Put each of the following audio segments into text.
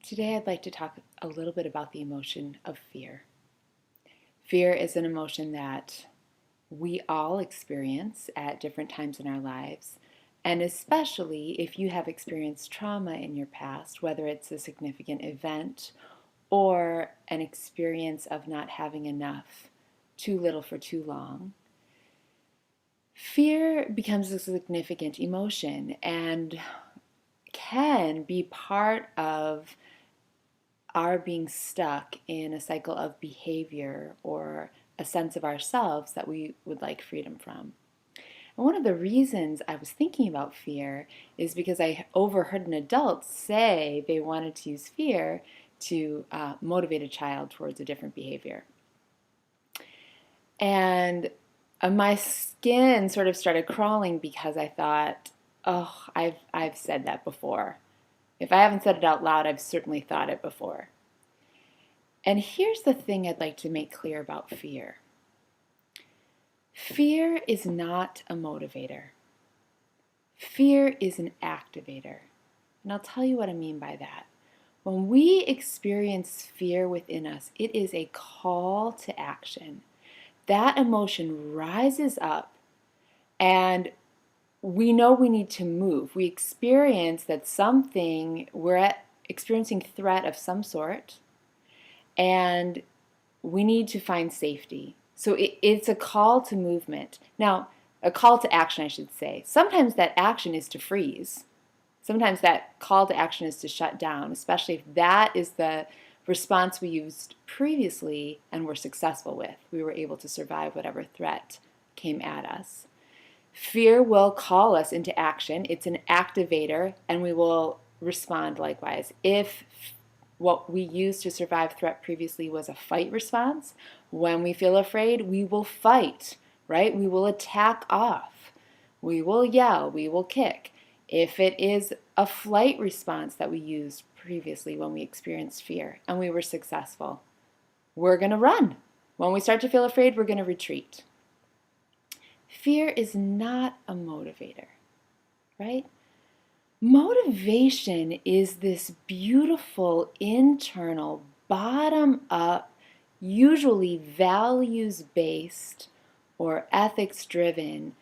Today I'd like to talk a little bit about the emotion of fear. Fear is an emotion that we all experience at different times in our lives, and especially if you have experienced trauma in your past, whether it's a significant event or an experience of not having enough, too little for too long. Fear becomes a significant emotion and can be part of are being stuck in a cycle of behavior or a sense of ourselves that we would like freedom from. And one of the reasons I was thinking about fear is because I overheard an adult say they wanted to use fear to motivate a child towards a different behavior. And my skin sort of started crawling because I thought, oh, I've said that before. If I haven't said it out loud, I've certainly thought it before. And here's the thing I'd like to make clear about fear. Fear is not a motivator. Fear is an activator. And I'll tell you what I mean by that. When we experience fear within us, it is a call to action. That emotion rises up and we know we need to move. We experience that we're experiencing threat of some sort, and we need to find safety. So it's a call to movement. Now, a call to action, I should say. Sometimes that action is to freeze. Sometimes that call to action is to shut down, especially if that is the response we used previously and were successful with. We were able to survive whatever threat came at us. Fear will call us into action. It's an activator, and we will respond likewise. If what we used to survive threat previously was a fight response, when we feel afraid, we will fight, right? We will attack off. We will yell. We will kick. If it is a flight response that we used previously when we experienced fear and we were successful, we're going to run. When we start to feel afraid, we're going to retreat. Fear is not a motivator, right? Motivation is this beautiful internal, bottom-up, usually values-based or ethics-driven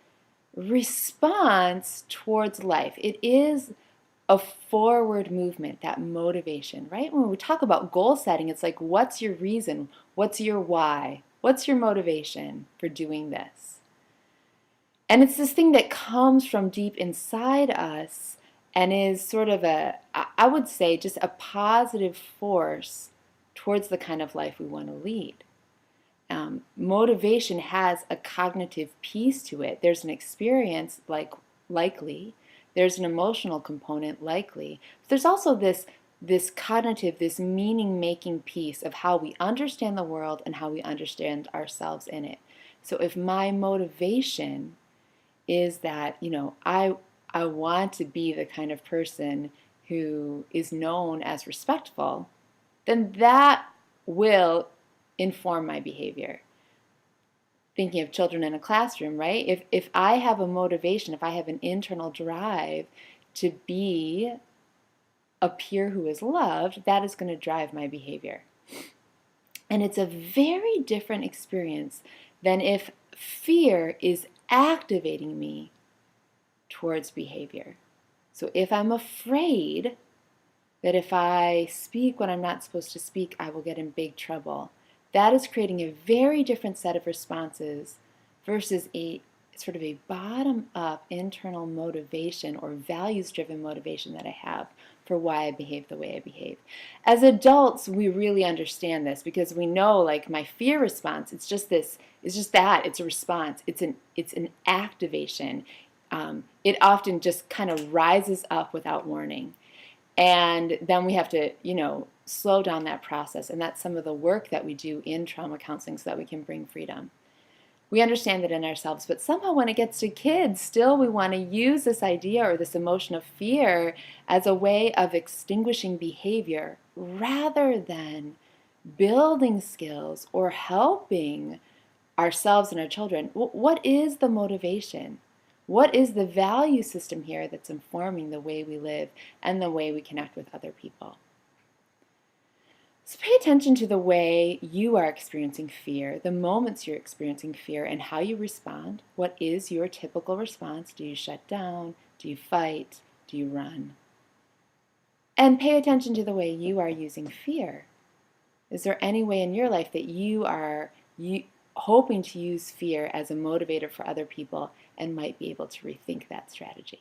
response towards life. It is a forward movement, that motivation, right? When we talk about goal setting, it's like, what's your reason? What's your why? What's your motivation for doing this? And it's this thing that comes from deep inside us and is sort of I would say, just a positive force towards the kind of life we want to lead. Motivation has a cognitive piece to it. There's an experience likely. There's an emotional component likely. But there's also this cognitive, this meaning-making piece of how we understand the world and how we understand ourselves in it. So if my motivation is that, I want to be the kind of person who is known as respectful, then that will inform my behavior. Thinking of children in a classroom, right? If I have a motivation, if I have an internal drive to be a peer who is loved, that is going to drive my behavior. And it's a very different experience than if fear is activating me towards behavior. So if I'm afraid that if I speak when I'm not supposed to speak, I will get in big trouble, that is creating a very different set of responses versus a sort of a bottom-up internal motivation or values-driven motivation that I have for why I behave the way I behave. As adults, we really understand this because we know, like, my fear response, it's just a response. It's an activation. It often just kind of rises up without warning. And then we have to, slow down that process. And that's some of the work that we do in trauma counseling so that we can bring freedom. We understand that in ourselves, but somehow when it gets to kids, still we want to use this idea or this emotion of fear as a way of extinguishing behavior rather than building skills or helping ourselves and our children. What is the motivation? What is the value system here that's informing the way we live and the way we connect with other people? So pay attention to the way you are experiencing fear, the moments you're experiencing fear, and how you respond. What is your typical response? Do you shut down? Do you fight? Do you run? And pay attention to the way you are using fear. Is there any way in your life that you are hoping to use fear as a motivator for other people and might be able to rethink that strategy?